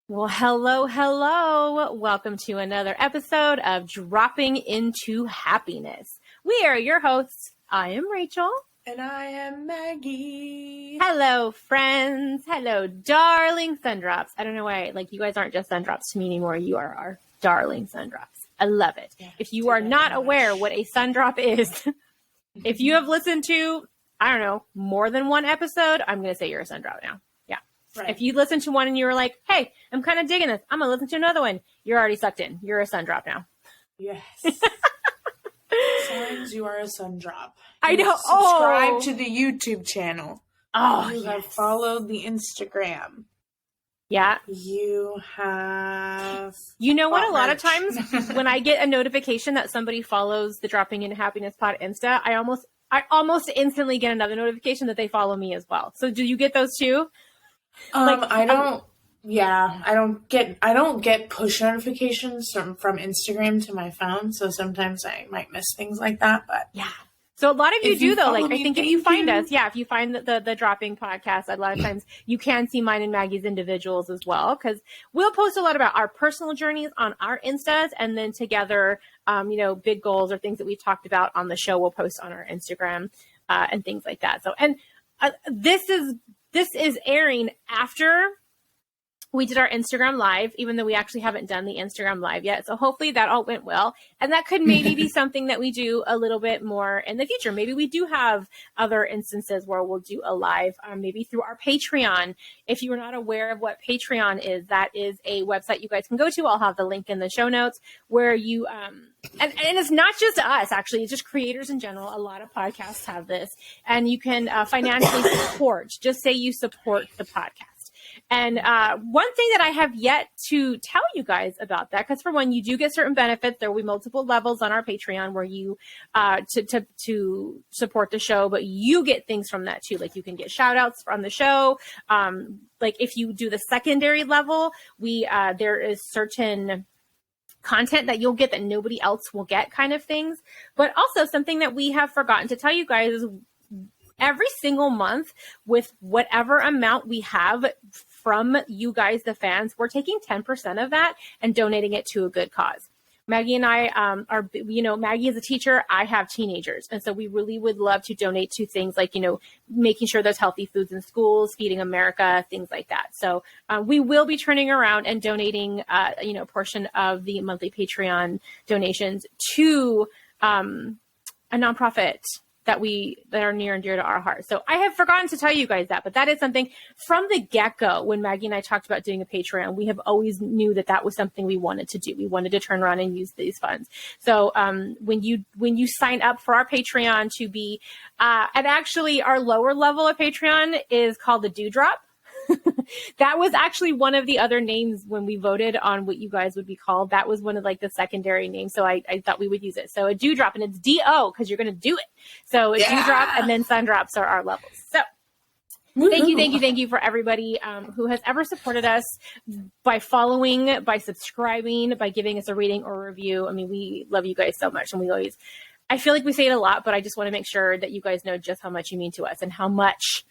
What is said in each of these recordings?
Well, hello, hello. Welcome to another episode of Dropping into Happiness. We are your hosts. I am Rachel. And I am Maggie. Hello, friends. Hello, darling SunDrops. I don't know why, you guys aren't just SunDrops to me anymore. You are our darling SunDrops. I love it. Yeah, if you are not aware what a SunDrop is, if you have listened to, I don't know, more than one episode, I'm going to say you're a SunDrop now. Right. If you listen to one and you were like, hey, I'm kind of digging this, I'm going to listen to another one, you're already sucked in. You're a SunDrop now. Yes. Signs you are a SunDrop. I know. Subscribe to the YouTube channel. Oh, you have followed the Instagram. Yeah. You have... You know what? A lot of times when I get a notification that somebody follows the Dropping into Happiness Pod Insta, I almost instantly get another notification that they follow me as well. So do you get those too? I don't get push notifications from Instagram to my phone, so sometimes I might miss things like that, but yeah. So a lot of you do though. I think if you find us, if you find the Dropping podcast, a lot of times you can see mine and Maggie's individuals as well, because we'll post a lot about our personal journeys on our Instas, and then together, big goals or things that we've talked about on the show, we'll post on our Instagram and things like that. So, and this is airing after we did our Instagram live, even though we actually haven't done the Instagram live yet. So hopefully that all went well. And that could maybe be something that we do a little bit more in the future. Maybe we do have other instances where we'll do a live, maybe through our Patreon. If you are not aware of what Patreon is, that is a website you guys can go to. I'll have the link in the show notes where you, and it's not just us, actually, it's just creators in general. A lot of podcasts have this, and you can financially support, just say you support the podcast. And one thing that I have yet to tell you guys about that, because for one, you do get certain benefits. There will be multiple levels on our Patreon where you to support the show, but you get things from that too. Like you can get shout outs from the show. Like if you do the secondary level, there is certain content that you'll get that nobody else will get, kind of things. But also something that we have forgotten to tell you guys is every single month, with whatever amount we have from you guys, the fans, we're taking 10% of that and donating it to a good cause. Maggie and I are, Maggie is a teacher. I have teenagers. And so we really would love to donate to things like, making sure there's healthy foods in schools, Feeding America, things like that. So we will be turning around and donating, a portion of the monthly Patreon donations to a nonprofit that are near and dear to our hearts. So I have forgotten to tell you guys that, but that is something from the get-go. When Maggie and I talked about doing a Patreon, we have always knew that was something we wanted to do. We wanted to turn around and use these funds. So when you sign up for our Patreon to be, and actually our lower level of Patreon is called the Dewdrop. That was actually one of the other names when we voted on what you guys would be called. That was one of the secondary names. So I thought we would use it. So a Dewdrop, and it's D-O because you're going to do it. So a Dewdrop and then SunDrops are our levels. So thank you for everybody who has ever supported us by following, by subscribing, by giving us a rating or review. I mean, we love you guys so much, and I feel like we say it a lot, but I just want to make sure that you guys know just how much you mean to us and how much,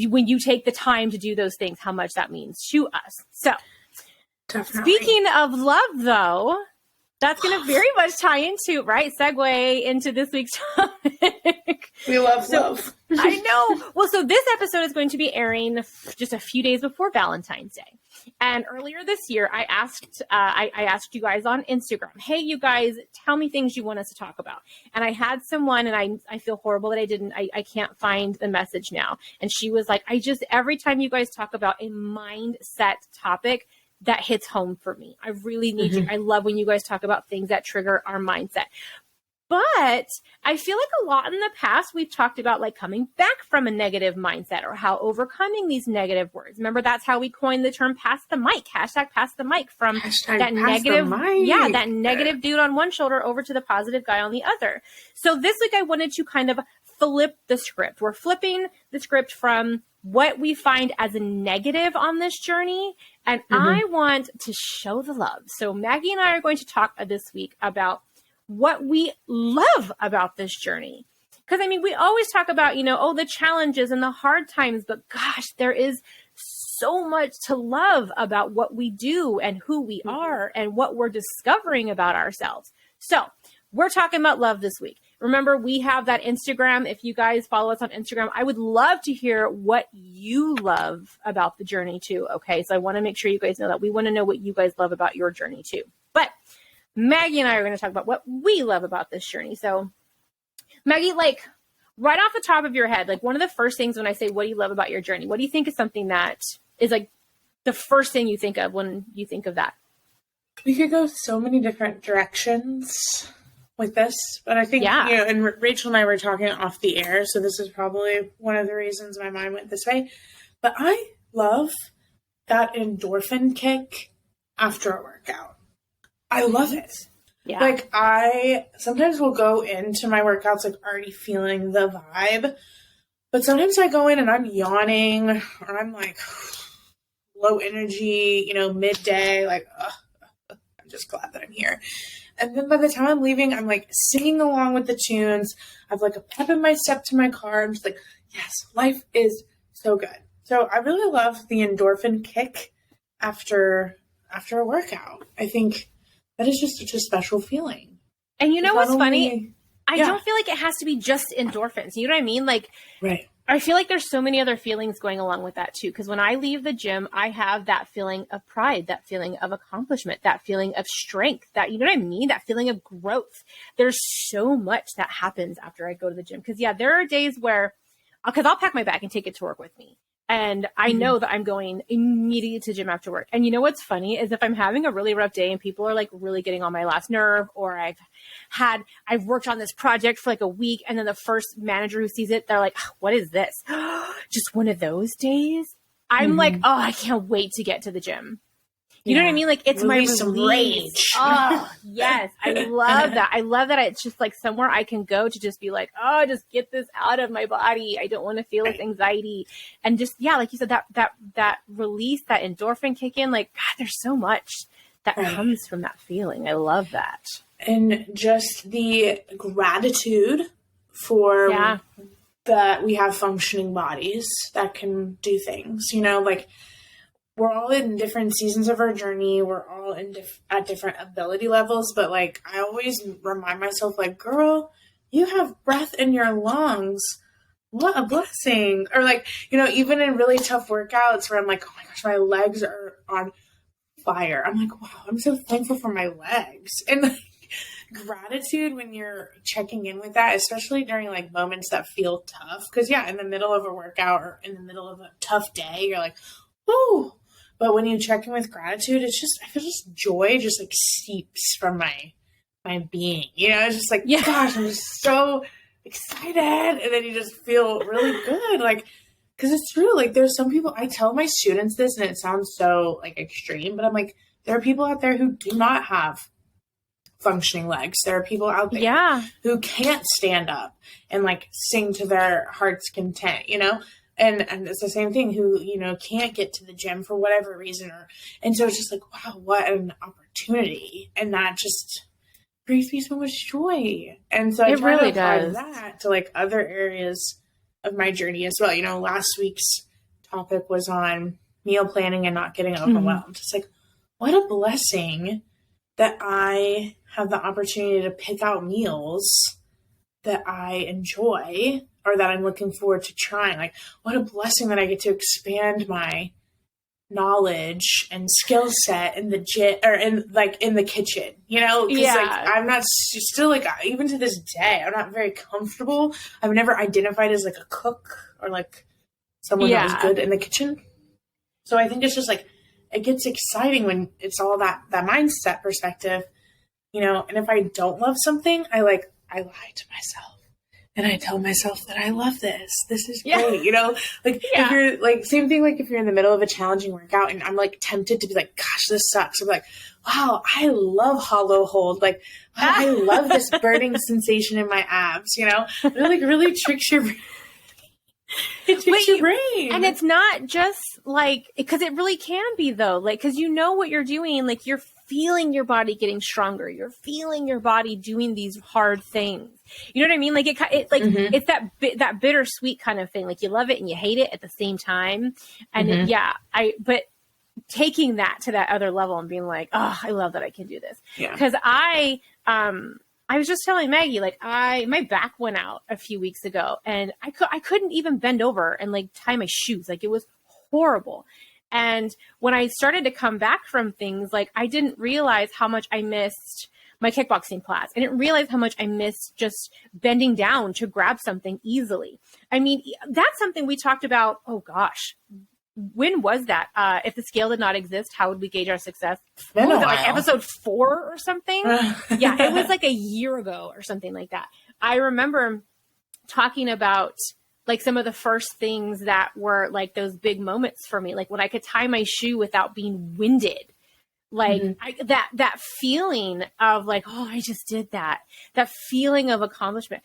when you take the time to do those things, how much that means to us. So, definitely. Speaking of love, though, that's going to very much tie into, segue into this week's topic. We love love. I know. Well, so this episode is going to be airing just a few days before Valentine's Day. And earlier this year, I asked you guys on Instagram, hey, you guys, tell me things you want us to talk about. And I had someone, and I feel horrible that I can't find the message now. And she was like, every time you guys talk about a mindset topic, that hits home for me. I really need you. I love when you guys talk about things that trigger our mindset. But I feel like a lot in the past, we've talked about coming back from a negative mindset or how overcoming these negative words. Remember, that's how we coined the term pass the mic, hashtag pass the mic, from that negative, that negative dude on one shoulder over to the positive guy on the other. So this week I wanted to kind of flip the script. We're flipping the script from what we find as a negative on this journey, and I want to show the love. So Maggie and I are going to talk this week about what we love about this journey. Because, I mean, we always talk about, the challenges and the hard times, but gosh, there is so much to love about what we do and who we are and what we're discovering about ourselves. So we're talking about love this week. Remember, we have that Instagram. If you guys follow us on Instagram, I would love to hear what you love about the journey too. Okay. So I want to make sure you guys know that. We want to know what you guys love about your journey too. But Maggie and I are going to talk about what we love about this journey. So Maggie, like right off the top of your head, like one of the first things when I say, what do you love about your journey? What do you think is something that is like the first thing you think of when you think of that? We could go so many different directions with this, but I think, you know, and Rachel and I were talking off the air, so this is probably one of the reasons my mind went this way, but I love that endorphin kick after a workout. I love it. Yeah. Like I sometimes will go into my workouts like already feeling the vibe, but sometimes I go in and I'm yawning or I'm like low energy, you know, midday, like, I'm just glad that I'm here. And then by the time I'm leaving, I'm like singing along with the tunes. I've like a pep in my step to my car. I'm just like, yes, life is so good. So I really love the endorphin kick after a workout. I think that is just such a special feeling. And you know what's funny? I don't feel like it has to be just endorphins. You know what I mean? Like, right. I feel like there's so many other feelings going along with that too. Because when I leave the gym, I have that feeling of pride, that feeling of accomplishment, that feeling of strength, that, you know what I mean? That feeling of growth. There's so much that happens after I go to the gym. Because there are days where, because I'll pack my bag and take it to work with me. And I know that I'm going immediately to gym after work. And you know what's funny is if I'm having a really rough day and people are like really getting on my last nerve, or I've worked on this project for like a week, and then the first manager who sees it, they're like, what is this? Just one of those days? I'm like, oh, I can't wait to get to the gym. You know what I mean? Like it's Release my rage. Oh, yes. I love that. I love that it's just like somewhere I can go to just be like, oh, just get this out of my body. I don't want to feel this anxiety. And just, like you said, that release, that endorphin kick in, like, God, there's so much that comes from that feeling. I love that. And just the gratitude for that we have functioning bodies that can do things, you know, like, we're all in different seasons of our journey. We're all at different ability levels. But, like, I always remind myself, like, girl, you have breath in your lungs. What a blessing. Or, like, you know, even in really tough workouts where I'm like, oh, my gosh, my legs are on fire. I'm like, wow, I'm so thankful for my legs. And, like, gratitude when you're checking in with that, especially during, like, moments that feel tough. Because, in the middle of a workout or in the middle of a tough day, you're like, oh. But when you check in with gratitude, it's just, I feel just joy just like seeps from my being, you know, it's just like, gosh, I'm just so excited. And then you just feel really good. Like, cause it's true. Like there's some people, I tell my students this and it sounds so like extreme, but I'm like, there are people out there who do not have functioning legs. There are people out there who can't stand up and like sing to their heart's content, you know? And it's the same thing who, you know, can't get to the gym for whatever reason. And so it's just like, wow, what an opportunity. And that just brings me so much joy. And so I try to apply that to like other areas of my journey as well. You know, last week's topic was on meal planning and not getting overwhelmed. It's like, what a blessing that I have the opportunity to pick out meals that I enjoy or that I'm looking forward to trying. Like, what a blessing that I get to expand my knowledge and skill set in the gym or in the kitchen, you know? Cause like, I'm not still like, even to this day, I'm not very comfortable. I've never identified as like a cook or like someone that was good in the kitchen. So I think it's just like, it gets exciting when it's all that mindset perspective, you know? And if I don't love something, I lie to myself. And I tell myself that I love this. This is great. You know, like if you're like, same thing, like if you're in the middle of a challenging workout and I'm like tempted to be like, gosh, this sucks. I'm like, wow, I love hollow hold. Like, wow, I love this burning sensation in my abs, you know, it like really tricks your brain. It takes your brain. And it's not just like, because it really can be though, like, because you know what you're doing, like you're feeling your body getting stronger. You're feeling your body doing these hard things. You know what I mean? Like it's that bittersweet kind of thing. Like you love it and you hate it at the same time. And but taking that to that other level and being like, oh, I love that I can do this. Because I was just telling Maggie, like my back went out a few weeks ago and I couldn't even bend over and like tie my shoes. Like it was horrible. And when I started to come back from things, like I didn't realize how much I missed my kickboxing class. I didn't realize how much I missed just bending down to grab something easily. I mean, that's something we talked about. Oh gosh. When was that? If the scale did not exist, how would we gauge our success? What was it, like episode 4 or something? Yeah, it was like a year ago or something like that. I remember talking about like some of the first things that were like those big moments for me, like when I could tie my shoe without being winded. Like that feeling of like, oh, I just did that. That feeling of accomplishment.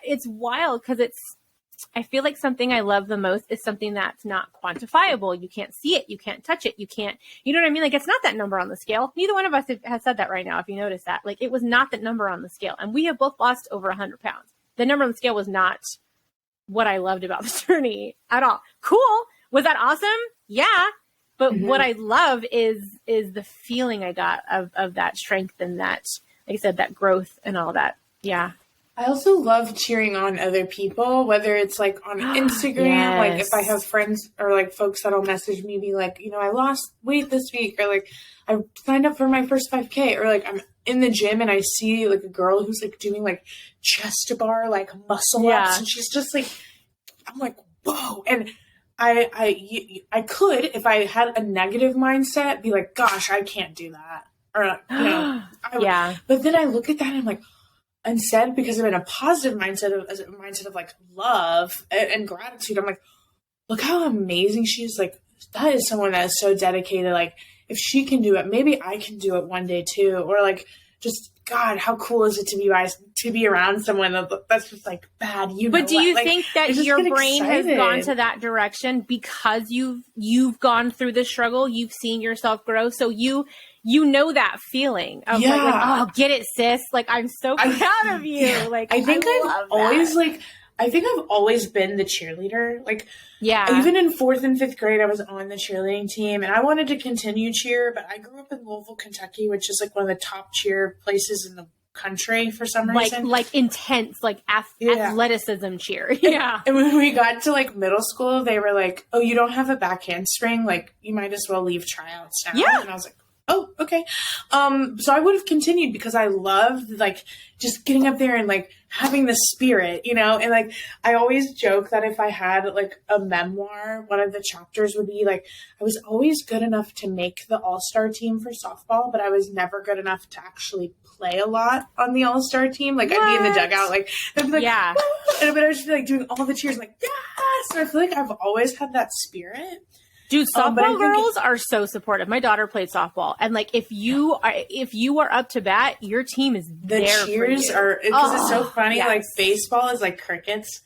It's wild because I feel like something I love the most is something that's not quantifiable. You can't see it. You can't touch it. You can't, you know what I mean? Like it's not that number on the scale. Neither one of us has said that right now. If you notice that, like it was not that number on the scale. And we have both lost over 100 pounds. The number on the scale was not what I loved about the journey at all. Cool. Was that awesome? Yeah. But what I love is the feeling I got of that strength and that, like I said, that growth and all that. Yeah. I also love cheering on other people, whether it's like on Instagram, like if I have friends or like folks that'll message me, be like, you know, I lost weight this week, or like I signed up for my first 5K, or like I'm in the gym and I see like a girl who's like doing like chest to bar, like muscle ups, and she's just like, I'm like, whoa. And I could, if I had a negative mindset, be like, gosh, I can't do that. Or, you know, But then I look at that and I'm like, instead, because I'm in a positive mindset of like love and gratitude, I'm like, look how amazing she is. Like, that is someone that is so dedicated. Like, if she can do it, maybe I can do it one day too. Or like, just God, how cool is it to be around someone that's just like bad? But do you think that your brain has gone to that direction because you've gone through the struggle, you've seen yourself grow, so you know that feeling of like, oh, get it, sis. Like, I'm so proud of you. Yeah. Like, I think I've always been the cheerleader. Like, even in 4th and 5th grade, I was on the cheerleading team and I wanted to continue cheer, but I grew up in Louisville, Kentucky, which is like one of the top cheer places in the country for some reason. Like intense, like athleticism cheer. Yeah. And when we got to like middle school, they were like, oh, you don't have a back handspring? Like, you might as well leave tryouts now. Yeah. And I was like, oh, okay. So I would have continued because I loved like just getting up there and like having the spirit, you know, and like, I always joke that if I had like a memoir, one of the chapters would be like, I was always good enough to make the all-star team for softball, but I was never good enough to actually play a lot on the all-star team. Like I'd be in the dugout, like, I'd be like, but I would just be like doing all the cheers, like, yes. So I feel like I've always had that spirit. Dude, softball girls are so supportive. My daughter played softball, and like if you are up to bat, your team is the there cheers for you. Are because it's so funny. Yes. Like baseball is like crickets.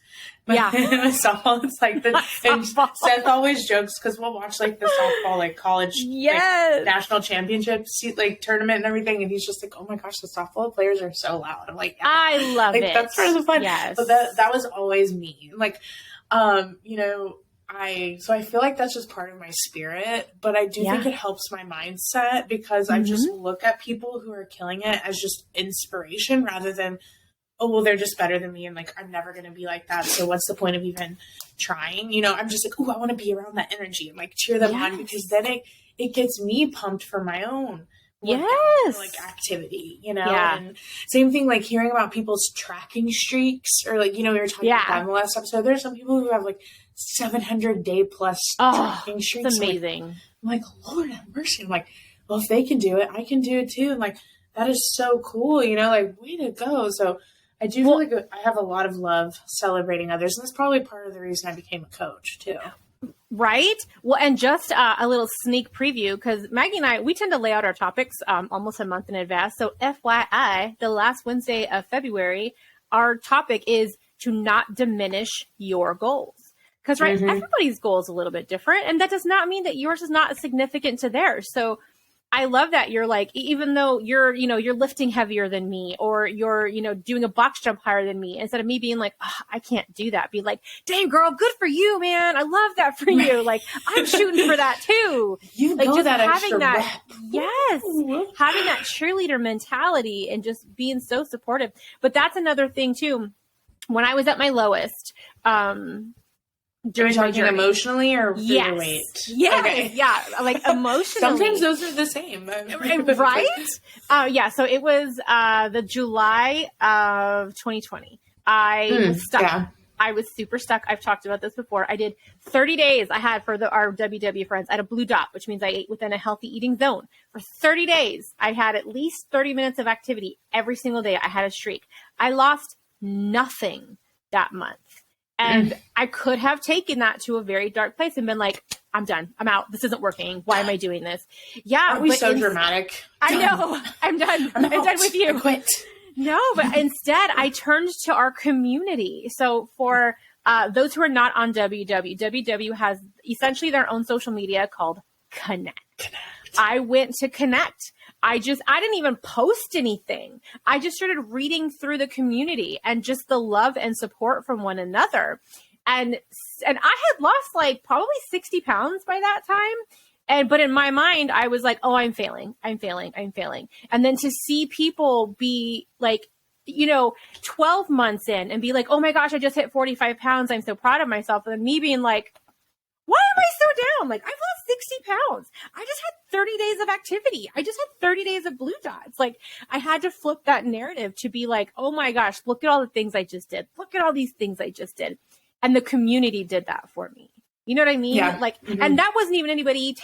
But with softball, it's like and Seth always jokes because we'll watch like the softball like college like, national championship like tournament and everything, and he's just like, oh my gosh, the softball players are so loud. I'm like, I love it. That's part of the fun. Yes, but that was always me. Like, you know. So I feel like that's just part of my spirit, but I do think it helps my mindset because I just look at people who are killing it as just inspiration rather than, oh, well, they're just better than me. And like, I'm never going to be like that. So what's the point of even trying? You know, I'm just like, oh, I want to be around that energy and like cheer them on because then it gets me pumped for my own like activity, you know, and same thing, like hearing about people's tracking streaks or like, you know, we were talking about in the last episode, there's some people who have like 700-day plus tracking streaks. It's amazing. I'm like, Lord have mercy. I'm like, well, if they can do it, I can do it too. And like, that is so cool, you know, like way to go. So I do feel like I have a lot of love celebrating others. And that's probably part of the reason I became a coach too. Right. Well, and just a little sneak preview, because Maggie and I, we tend to lay out our topics almost a month in advance. So FYI, the last Wednesday of February, our topic is to not diminish your goals. Because, right, everybody's goal is a little bit different. And that does not mean that yours is not significant to theirs. So I love that you're like, even though you're, you're lifting heavier than me, or you're, doing a box jump higher than me, instead of me being like, oh, I can't do that, be like, dang girl, good for you, man. I love that for you. Like, I'm shooting for that too. You like know just that having that, rep. yes, having that cheerleader mentality and just being so supportive. But that's another thing too. When I was at my lowest, during my journey, emotionally or yes. weight? Yes. Okay. Yeah. Like emotionally. Sometimes those are the same. Right? Yeah. So it was the July of 2020. I was stuck. Yeah. I was super stuck. I've talked about this before. I did 30 days. I had for our WW friends, I had a blue dot, which means I ate within a healthy eating zone. For 30 days, I had at least 30 minutes of activity every single day. I had a streak. I lost nothing that month. And I could have taken that to a very dark place and been like, I'm done. I'm out. This isn't working. Why am I doing this? Yeah. Aren't we so dramatic? I know. I'm done. I'm done with you. I quit. No, but instead I turned to our community. So for those who are not on WW has essentially their own social media called Connect. I went to Connect. I didn't even post anything. I just started reading through the community and just the love and support from one another. And I had lost like probably 60 pounds by that time. But in my mind, I was like, oh, I'm failing. And then to see people be like, 12 months in and be like, oh my gosh, I just hit 45 pounds. I'm so proud of myself. And then me being like, why am I so down? Like, I've lost 60 pounds. I just had 30 days of activity. I just had 30 days of blue dots. Like, I had to flip that narrative to be like, oh my gosh, look at all the things I just did. Look at all these things I just did. And the community did that for me. You know what I mean? Yeah. Like, and that wasn't even anybody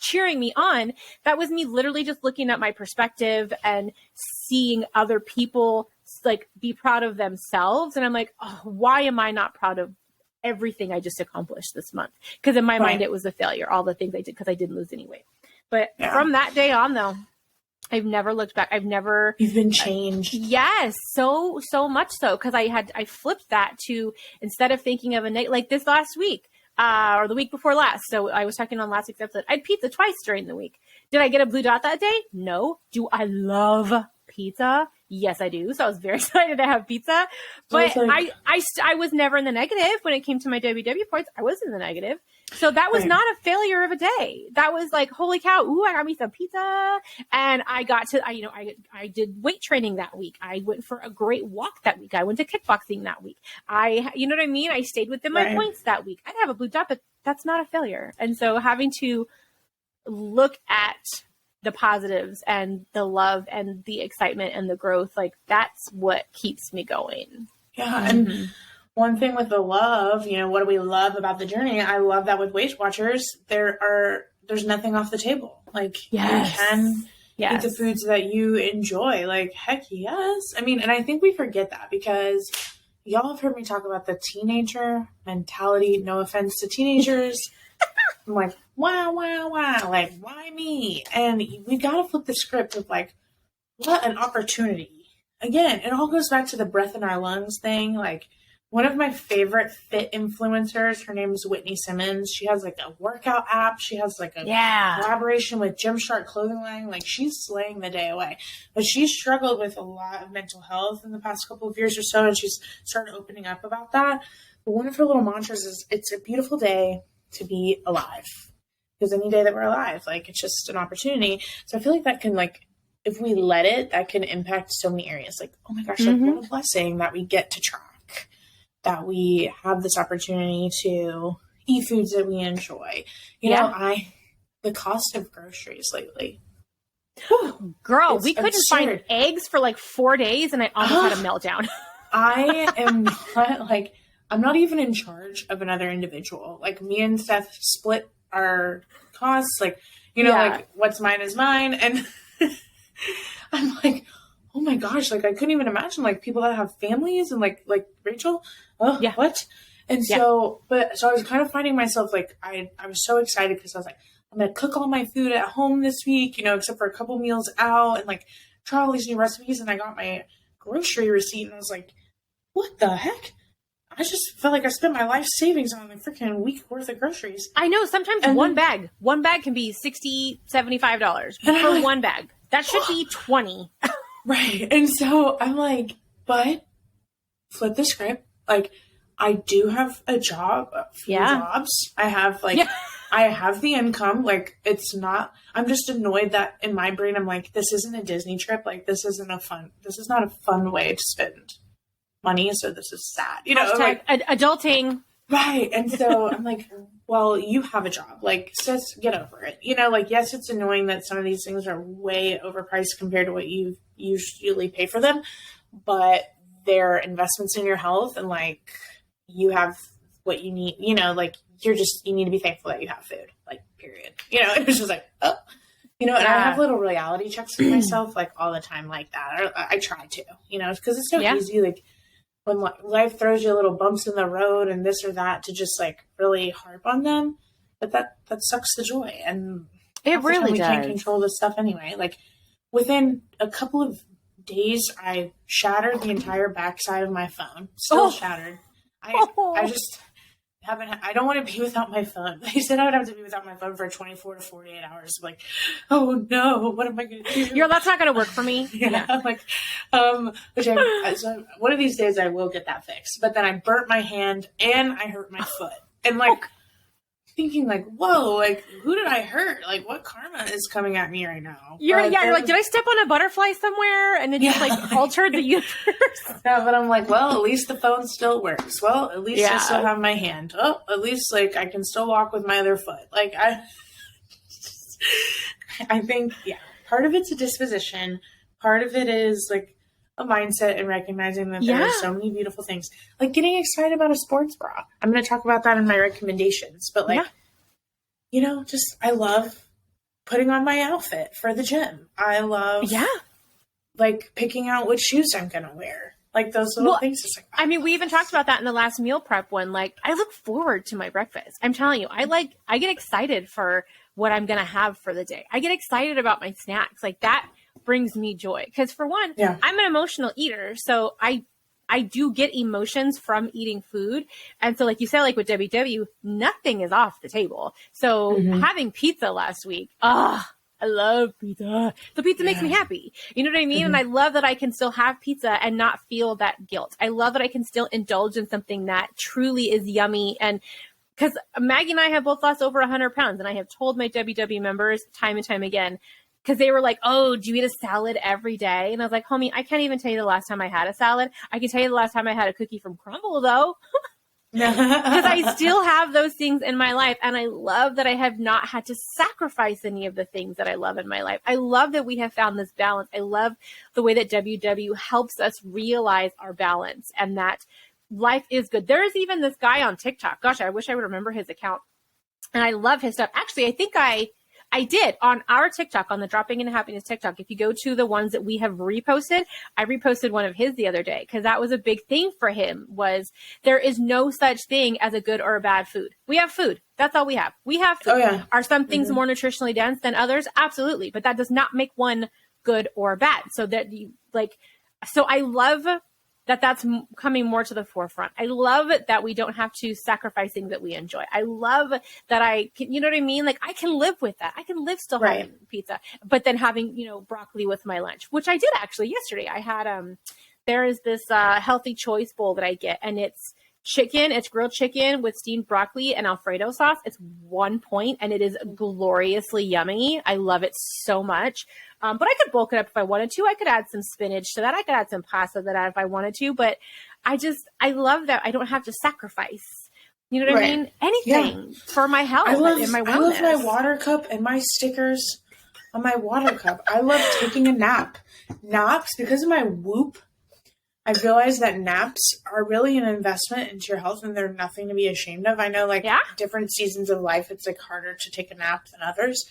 cheering me on. That was me literally just looking at my perspective and seeing other people like be proud of themselves. And I'm like, oh, why am I not proud of everything I just accomplished this month? Because in my mind, it was a failure, all the things I did, because I didn't lose any weight. But from that day on, though, I've never looked back. You've been changed. Yes. So much so. Because I flipped that to, instead of thinking of like this last week, or the week before last. So I was talking on last week's episode. I had pizza twice during the week. Did I get a blue dot that day? No. Do I love pizza? Yes, I do. So I was very excited to have pizza, but I was never in the negative when it came to my WW points. I was in the negative. So that was not a failure of a day. That was like, holy cow. Ooh, I got me some pizza. And I got to, I did weight training that week. I went for a great walk that week. I went to kickboxing that week. You know what I mean? I stayed within my points that week. I didn't have a blue dot, but that's not a failure. And so having to look at the positives and the love and the excitement and the growth, like that's what keeps me going. Yeah. And one thing with the love, what do we love about the journey? I love that with Weight Watchers, there's nothing off the table. Like you can eat the foods that you enjoy. Like, heck yes. I mean, and I think we forget that because y'all have heard me talk about the teenager mentality. No offense to teenagers. I'm like, wow, like, why me? And we got to flip the script of like, what an opportunity. Again, it all goes back to the breath in our lungs thing. Like, one of my favorite fit influencers, her name is Whitney Simmons. She has like a workout app. She has like a collaboration with Gymshark clothing line. Like, she's slaying the day away. But she's struggled with a lot of mental health in the past couple of years or so, and she's started opening up about that. But one of her little mantras is, it's a beautiful day to be alive, because any day that we're alive, like, it's just an opportunity. So I feel like that can, like, if we let it, that can impact so many areas. Like, oh my gosh, like, what a blessing that we get to track, that we have this opportunity to eat foods that we enjoy. You know, the cost of groceries lately. Girl, we couldn't find eggs for like 4 days, and I almost had a meltdown. I am not like, I'm not even in charge of another individual. Like, me and Seth split our costs. Like, like, what's mine is mine. And I'm like, oh my gosh, like, I couldn't even imagine, like, people that have families and like Rachel. Oh, what? And so I was kind of finding myself, like, I was so excited because I was like, I'm going to cook all my food at home this week, except for a couple meals out, and like try all these new recipes. And I got my grocery receipt and I was like, what the heck? I just felt like I spent my life savings on a freaking week worth of groceries. I know. Sometimes one bag can be $60, $75 for one bag. That should be 20. Right. And so I'm like, but flip the script. Like, I do have a job, a few jobs. I have I have the income. Like, it's not, I'm just annoyed that in my brain, I'm like, this isn't a Disney trip. Like, this is not a fun way to spend money. So this is sad, you know, like adulting. Right. And so I'm like, well, you have a job. Like, sis, get over it. You know, like, yes, it's annoying that some of these things are way overpriced compared to what you usually pay for them, but they're investments in your health, and like, you have what you need, you know, like, you need to be thankful that you have food, like, period. You know, it was just like, oh, you know, and I have little reality checks for myself, like, all the time like that. I try to, you know, because it's so easy, like, when life throws you little bumps in the road and this or that, to just like really harp on them. But that sucks the joy. And it really does. We can't control this stuff anyway. Like, within a couple of days, I shattered the entire backside of my phone. Still shattered. I just I don't want to be without my phone. They said I would have to be without my phone for 24 to 48 hours. I'm like, oh no, what am I going to do? That's not going to work for me. I'm like, so one of these days I will get that fixed. But then I burnt my hand and I hurt my foot. And like, thinking like, whoa, like, who did I hurt? Like, what karma is coming at me right now? You're like, did I step on a butterfly somewhere? And it just like altered the universe. Yeah, but I'm like, well, at least the phone still works. Well, at least I still have my hand. Oh, at least like I can still walk with my other foot. Like, I think, part of it's a disposition. Part of it is like a mindset and recognizing that there are so many beautiful things, like getting excited about a sports bra. I'm going to talk about that in my recommendations, but like, you know, just, I love putting on my outfit for the gym. I love, like, picking out which shoes I'm going to wear. Like, those little things. Just like, I mean, we even talked about that in the last meal prep one. Like, I look forward to my breakfast. I'm telling you, I get excited for what I'm going to have for the day. I get excited about my snacks. Like, that brings me joy. Because for one, I'm an emotional eater. So I do get emotions from eating food. And so like you said, like with WW, nothing is off the table. So having pizza last week, I love pizza. So pizza makes me happy. You know what I mean? And I love that I can still have pizza and not feel that guilt. I love that I can still indulge in something that truly is yummy. And because Maggie and I have both lost over 100 pounds. And I have told my WW members time and time again, because they were like, oh, do you eat a salad every day? And I was like, homie, I can't even tell you the last time I had a salad. I can tell you the last time I had a cookie from Crumble, though. Because I still have those things in my life. And I love that I have not had to sacrifice any of the things that I love in my life. I love that we have found this balance. I love the way that WW helps us realize our balance and that life is good. There is even this guy on TikTok. Gosh, I wish I would remember his account. And I love his stuff. Actually, I think I did on our TikTok, on the Dropping Into Happiness TikTok. If you go to the ones that we have reposted, I reposted one of his the other day because that was a big thing for him, was there is no such thing as a good or a bad food. We have food. That's all we have. We have food. Oh, yeah. Are some things more nutritionally dense than others? Absolutely. But that does not make one good or bad. So that so I love that that's coming more to the forefront. I love that we don't have to sacrifice things that we enjoy. I love that I can, you know what I mean? Like, I can live with that. I can live still having pizza, but then having, you know, broccoli with my lunch, which I did actually yesterday. I had, there is this healthy choice bowl that I get, and it's grilled chicken with steamed broccoli and Alfredo sauce. It's 1 point, and it is gloriously yummy. I love it so much. But I could bulk it up if I wanted to. I could add some spinach to that. I could add some pasta to that if I wanted to. But I love that I don't have to sacrifice, you know what I mean? Anything for my health and my wellness. I love my water cup and my stickers on my water cup. I love taking a nap. Naps, because of my Whoop, I realized that naps are really an investment into your health, and they're nothing to be ashamed of. I know, like, different seasons of life, it's like harder to take a nap than others.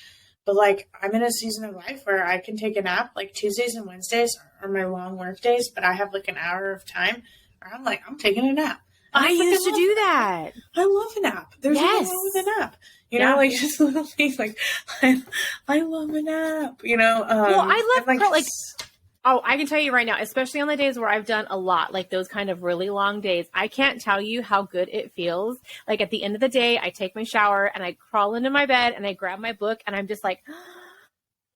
But like, I'm in a season of life where I can take a nap. Like, Tuesdays and Wednesdays are my long work days, but I have like an hour of time where I'm like, I'm taking a nap. I used to do that. I love a nap. There's nothing wrong with a nap. You know, like, just little things like, I love a nap, you know? Well, I love, Oh, I can tell you right now, especially on the days where I've done a lot, like those kind of really long days, I can't tell you how good it feels. Like at the end of the day, I take my shower and I crawl into my bed and I grab my book and I'm just like,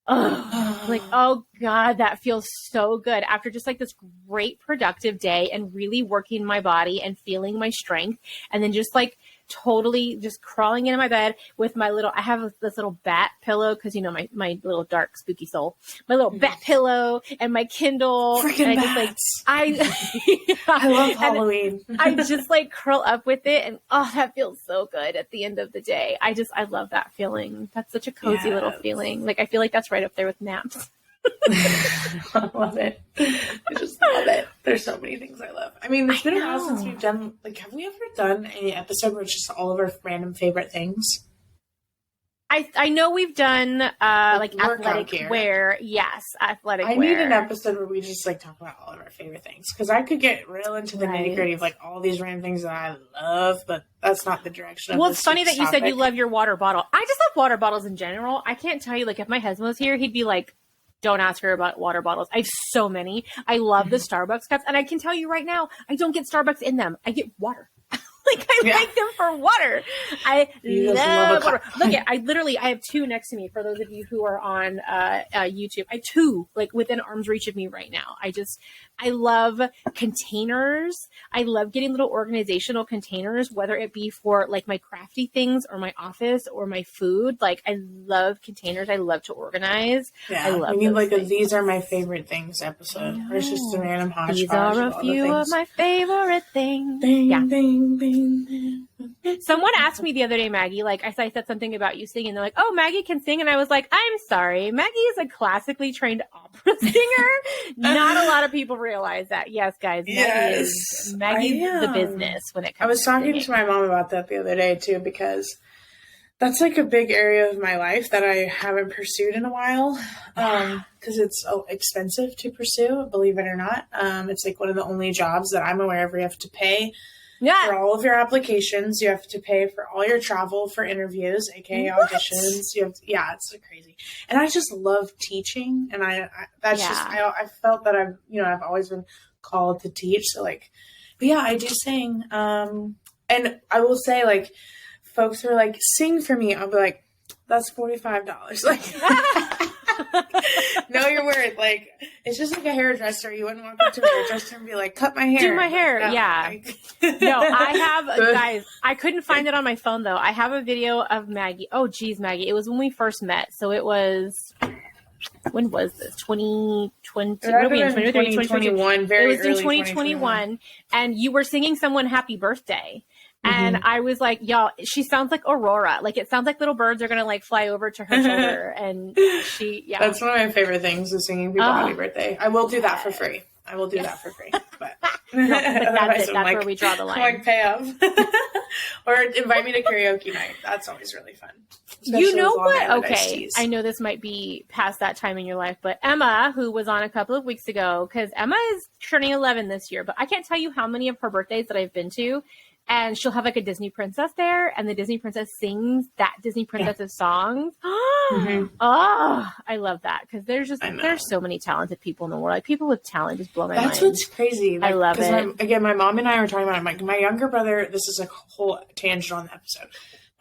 oh, like, oh God, that feels so good after just like this great productive day and really working my body and feeling my strength. And then just like totally just crawling into my bed with my little, I have this little bat pillow because, you know, my little dark spooky soul, my little bat pillow and my Kindle. Freaking and bats. I love Halloween. I just like curl up with it and oh, that feels so good at the end of the day. I love that feeling. That's such a cozy little feeling. Like, I feel like that's right up there with naps. I love it. I just love it. There's so many things I love. I mean, it's been a while since we've done, like, have we ever done an episode where it's just all of our random favorite things? I know we've done like athletic wear. Yes, athletic wear. I need an episode where we just like talk about all of our favorite things because I could get real into the nitty gritty of like all these random things that I love, but that's not the direction. Well, it's funny that you said you love your water bottle. I just love water bottles in general. I can't tell you, like, if my husband was here, he'd be like, don't ask her about water bottles. I have so many. I love the Starbucks cups. And I can tell you right now, I don't get Starbucks in them. I get water. Like, I like them for water. I love water. Look at, I have two next to me. For those of you who are on YouTube, I have two, like, within arm's reach of me right now. I love containers. I love getting little organizational containers, whether it be for like my crafty things or my office or my food. Like, I love containers. I love to organize. Yeah, I love we need like these are my favorite things episode. Or it's just a random hodgepodge. These are a few of my favorite things. Ding, yeah. ding, ding, ding. Someone asked me the other day, Maggie, like I said something about you singing. They're like, oh, Maggie can sing. And I was like, I'm sorry. Maggie is a classically trained opera singer. Not a lot of people realize that. Yes, guys. Maggie's the business when it comes to I was talking to my mom about that the other day too, because that's like a big area of my life that I haven't pursued in a while. Because it's so expensive to pursue, believe it or not. It's like one of the only jobs that I'm aware of where you have to pay for all of your applications. You have to pay for all your travel for interviews, aka auditions. You have it's crazy. And I just love teaching, and I felt that I've always been called to teach. So like, but yeah, I do sing. And I will say, like, folks are like, sing for me. I'll be like, that's $45. Like, know your worth. Like, it's just like a hairdresser. You wouldn't walk up to a hairdresser and be like, cut my hair. Do my hair. No, yeah. No, I have, guys, I couldn't find it on my phone though. I have a video of Maggie. Oh geez, Maggie. It was when we first met. So it was, when was this? 2020? What are we in? 2021. Very it was in 2021. And you were singing someone happy birthday. And I was like, y'all, she sounds like Aurora. Like, it sounds like little birds are going to like fly over to her shoulder. And that's one of my favorite things, is singing people happy birthday. I will do that for free. But that's where we draw the line. Like, pay up. Or invite me to karaoke night. That's always really fun. Especially you know what? Okay. I know this might be past that time in your life, but Emma, who was on a couple of weeks ago, because Emma is turning 11 this year, but I can't tell you how many of her birthdays that I've been to. And she'll have like a Disney princess there, and the Disney princess sings that Disney princess's songs. Oh, I love that, because there's so many talented people in the world. Like, people with talent just blow my mind. That's what's crazy. Like, I love it. My mom and I were talking about it. My younger brother, this is a whole tangent on the episode.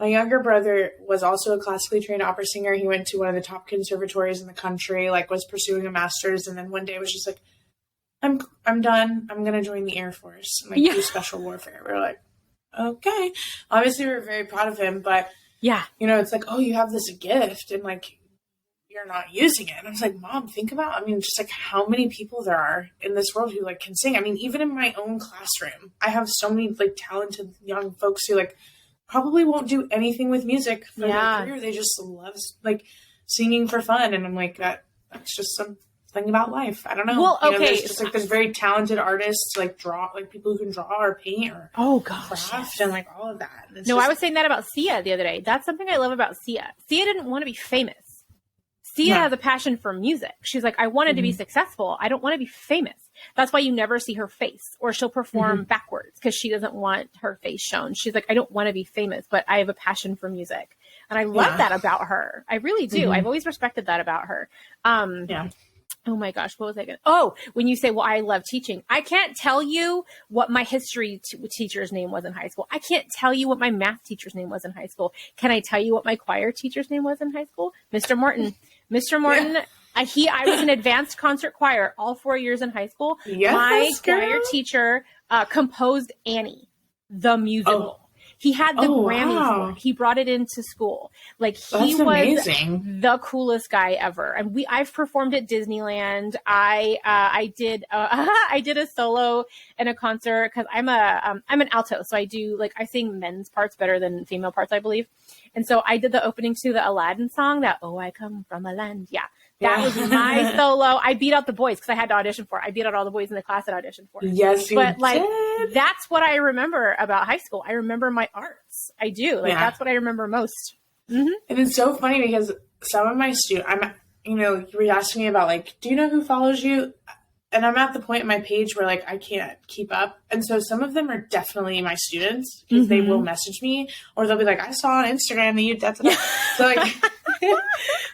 My younger brother was also a classically trained opera singer. He went to one of the top conservatories in the country, like was pursuing a master's, and then one day was just like, I'm done. I'm gonna join the Air Force and do special warfare. We're like, okay. Obviously, we're very proud of him, but it's like, oh, you have this gift, and like, you're not using it. And I was like, Mom, think about, just like how many people there are in this world who like can sing. Even in my own classroom, I have so many like talented young folks who like probably won't do anything with music for their career. They just love like singing for fun, and I'm like, that's just something about life. I don't know. Well, okay. There's just like this very talented artists, like draw, like people who can draw or paint or craft and like all of that. I was saying that about Sia the other day. That's something I love about Sia. Sia didn't want to be famous. Sia has a passion for music. She's like, I wanted to be successful. I don't want to be famous. That's why you never see her face, or she'll perform backwards because she doesn't want her face shown. She's like, I don't want to be famous, but I have a passion for music. And I love that about her. I really do. I've always respected that about her. Oh my gosh, what was I going to? Oh, when you say, well, I love teaching, I can't tell you what my history teacher's name was in high school. I can't tell you what my math teacher's name was in high school. Can I tell you what my choir teacher's name was in high school? Mr. Morton. Mr. Morton, yeah. I was in advanced concert choir all 4 years in high school. Yes, my choir teacher composed Annie, the musical. He had the Grammy for it. He brought it into school. Like he was amazing. The coolest guy ever. And I've performed at Disneyland. I did a solo in a concert because I'm an alto, so I sing men's parts better than female parts, I believe. And so I did the opening to the Aladdin song, that "Oh, I Come from a Land." Yeah. That was my solo. I beat out the boys because I had to audition for it. I beat out all the boys in the class that auditioned for it. Yes, you did. That's what I remember about high school. I remember my arts. I do. That's what I remember most. Mm-hmm. And it's so funny because some of my students, you were asking me about do you know who follows you? And I'm at the point in my page where I can't keep up. And so some of them are definitely my students because they will message me or they'll be like, I saw on Instagram that you, that's so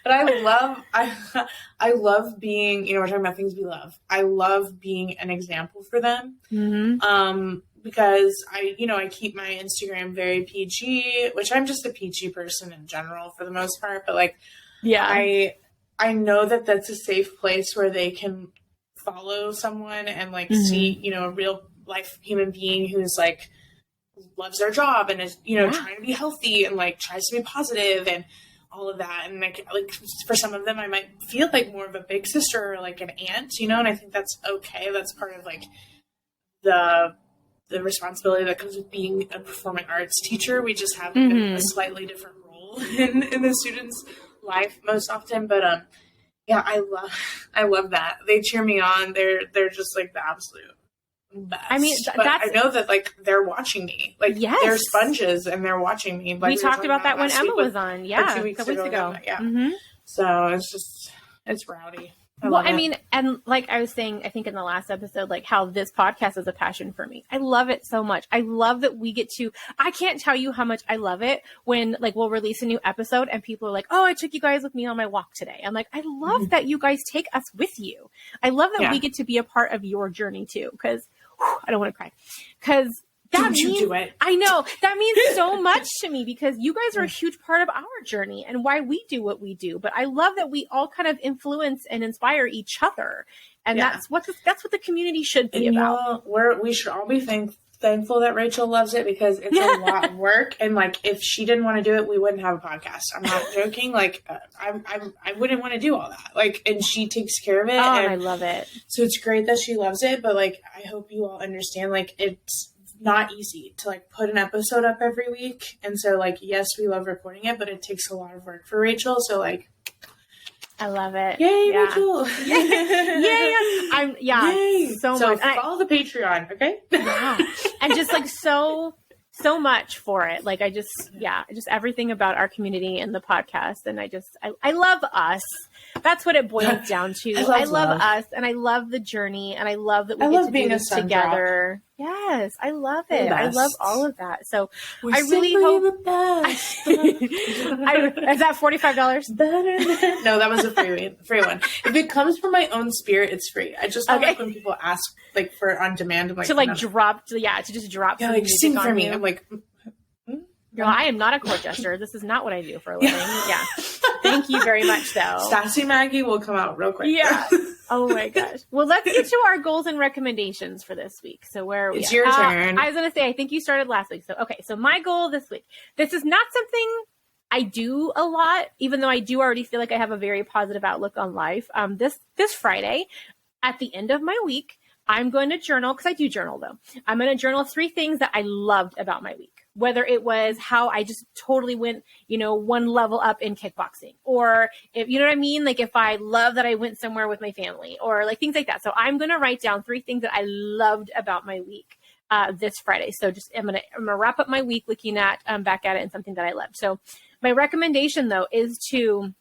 but I love being, we're talking about things we love. I love being an example for them. Mm-hmm. Because I keep my Instagram very PG, which I'm just a PG person in general for the most part. But I know that that's a safe place where they can follow someone and see, a real life human being who's loves their job and is, trying to be healthy and tries to be positive and all of that. And for some of them, I might feel more of a big sister or an aunt, and I think that's okay. That's part of the responsibility that comes with being a performing arts teacher. We just have a slightly different role in the student's life most often. But, I love that. They cheer me on. They're just the absolute best. I mean, I know that they're watching me. Yes. They're sponges and they're watching me. We talked about that when Emma was on. Yeah, 2 weeks ago. Yeah. Mm-hmm. So it's rowdy. And I was saying, I think in the last episode, how this podcast is a passion for me. I love it so much. I love that we get to, I can't tell you how much I love it when we'll release a new episode and people are like, oh, I took you guys with me on my walk today. I'm like, I love that you guys take us with you. I love that we get to be a part of your journey too. Cause I don't want to cry. Cause you do it. I know that means so much to me because you guys are a huge part of our journey and why we do what we do. But I love that we all kind of influence and inspire each other, and that's what the community should be about. We should all be thankful that Rachel loves it because it's a lot of work. And if she didn't want to do it, we wouldn't have a podcast. I'm not joking. I wouldn't want to do all that. And she takes care of it. Oh, and I love it. So it's great that she loves it. But I hope you all understand. It's not easy to put an episode up every week. And so yes, we love recording it, but it takes a lot of work for Rachel. So I love it. Yay, Rachel. Yay. So much. Follow the Patreon, okay? Yeah. And just so much for it. Just everything about our community and the podcast. And I love us. That's what it boils down to. I love us and I love the journey and I love that we get to do this together. Yes, I love it. I love all of that. So I really hope the best. Is that $45? No, that was a free one. If it comes from my own spirit, it's free. I just don't like when people ask for on demand. I'm to just drop. Yeah, sing for me. I'm Girl, I am not a court jester. This is not what I do for a living. Yeah. Thank you very much, though. Sassy Maggie will come out real quick. Yeah. Oh, my gosh. Well, let's get to our goals and recommendations for this week. So where are we? It's your turn. I was going to say, I think you started last week. So my goal this week. This is not something I do a lot, even though I do already feel like I have a very positive outlook on life. This Friday, at the end of my week, I'm going to journal, because I do journal, though. I'm going to journal 3 things that I loved about my week. Whether it was how I just totally went, one level up in kickboxing, or if, you know what I mean? If I love that I went somewhere with my family, or things like that. So I'm going to write down 3 things that I loved about my week this Friday. So I'm going to wrap up my week looking at, back at it and something that I loved. So my recommendation though, is to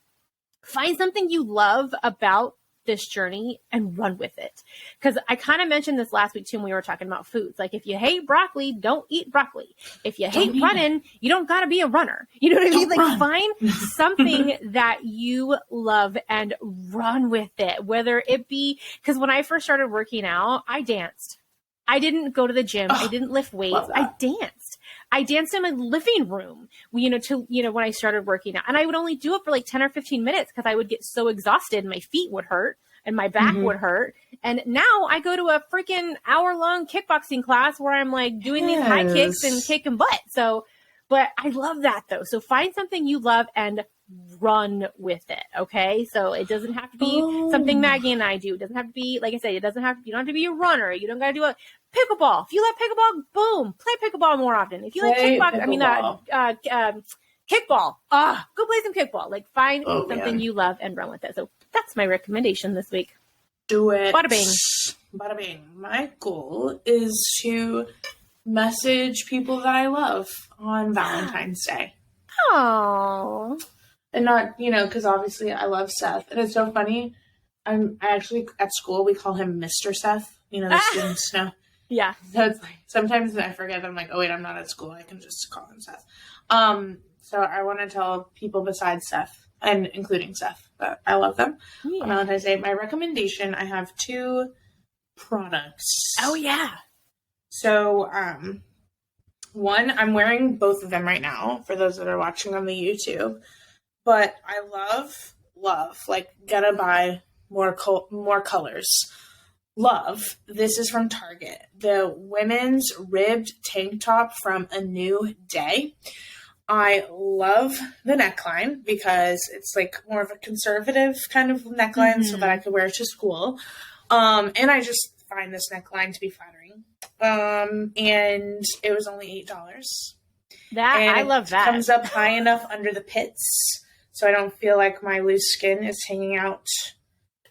find something you love about this journey and run with it. Because I kind of mentioned this last week too when we were talking about foods. Like, if you hate broccoli, don't eat broccoli. If you hate running, you don't got to be a runner. You know what I mean? Like, find something that you love and run with it. Whether it be, because when I first started working out, I danced. I didn't go to the gym. I didn't lift weights. I danced. I danced in my living room, when I started working out. And I would only do it for like 10 or 15 minutes because I would get so exhausted and my feet would hurt and my back would hurt. And now I go to a freaking hour-long kickboxing class where I'm like doing these high kicks and kicking butt. So, but I love that though. So find something you love and run with it. Okay. So it doesn't have to be something Maggie and I do. It doesn't have to be, like I said, you don't have to be a runner. You don't got to do a pickleball. If you like pickleball, boom, play pickleball more often. If you like kickball, go play some kickball. Like, find something you love and run with it. So that's my recommendation this week. Do it. Bada bing. Bada bing. My goal is to message people that I love on Valentine's Day. Oh. And not, because obviously I love Seth. And it's so funny. I actually, at school, we call him Mr. Seth. The students know. Yeah. So it's like, sometimes I forget. I'm like, oh, wait, I'm not at school. I can just call him Seth. So I want to tell people besides Seth, and including Seth, that I love them. On Valentine's Day. My recommendation, I have 2 products. Oh, yeah. So, one, I'm wearing both of them right now, for those that are watching on the YouTube. But I love, like, gotta buy more colors. Love, this is from Target. The women's ribbed tank top from A New Day. I love the neckline because it's like more of a conservative kind of neckline so that I could wear it to school. And I just find this neckline to be flattering. And it was only $8. I love that. It comes up high enough under the pits so I don't feel like my loose skin is hanging out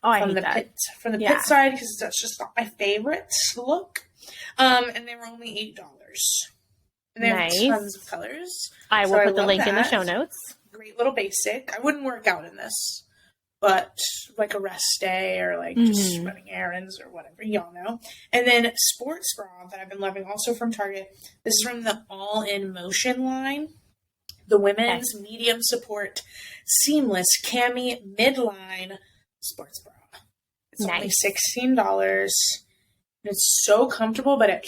from the pit side, because that's just not my favorite look. And they were only $8. And they have tons of colors. I will put the link in the show notes. Great little basic. I wouldn't work out in this, but like a rest day or like just running errands or whatever, y'all know. And then sports bra that I've been loving, also from Target. This is from the All in Motion line. The women's medium support seamless Cami Midline sports bra. It's only $16. It's so comfortable, but it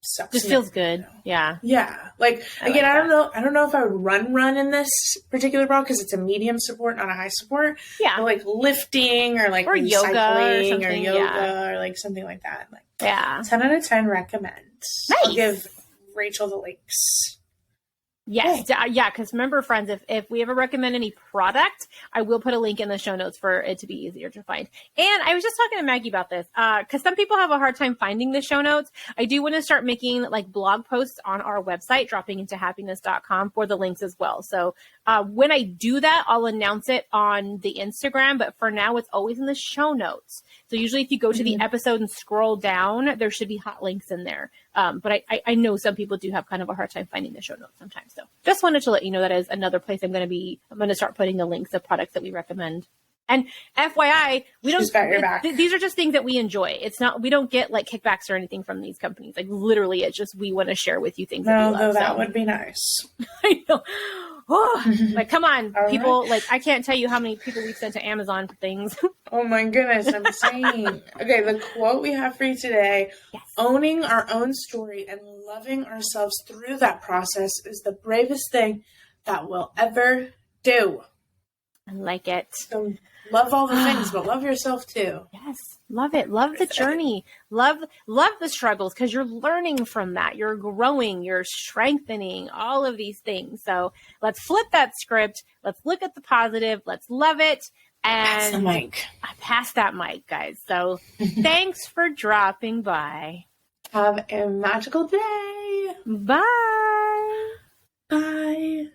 sucks. Just feels good. Yeah. Yeah. Like, again, I don't know if I would run in this particular bra because it's a medium support, not a high support. Yeah. But like lifting or like yoga cycling or yoga or like something like that. Like, 10 out of 10 recommend. Nice. I'll give Rachel the links. Yes. Yeah. Because remember, friends, if we ever recommend any product, I will put a link in the show notes for it to be easier to find. And I was just talking to Maggie about this because some people have a hard time finding the show notes. I do want to start making like blog posts on our website, droppingintohappiness.com, for the links as well. So when I do that, I'll announce it on the Instagram. But for now, it's always in the show notes. So usually if you go to the episode and scroll down, there should be hot links in there. But I know some people do have kind of a hard time finding the show notes sometimes. So just wanted to let you know that is another place I'm going to start putting the links of products that we recommend. And FYI, these are just things that we enjoy. It's not, we don't get like kickbacks or anything from these companies. Like literally, it's just, we want to share with you things that we love. That would be nice. I know. Oh, like, come on, all people. Right. Like, I can't tell you how many people we've sent to Amazon for things. Oh my goodness, I'm saying. Okay, the quote we have for you today: owning our own story and loving ourselves through that process is the bravest thing that we'll ever do. I like it. So love all the things, but love yourself too. Yes. Love it. Love the journey. Love the struggles, because you're learning from that. You're growing, you're strengthening, all of these things. So let's flip that script. Let's look at the positive. Let's love it. And pass the mic. I passed that mic, guys. So thanks for dropping by. Have a magical day. Bye. Bye.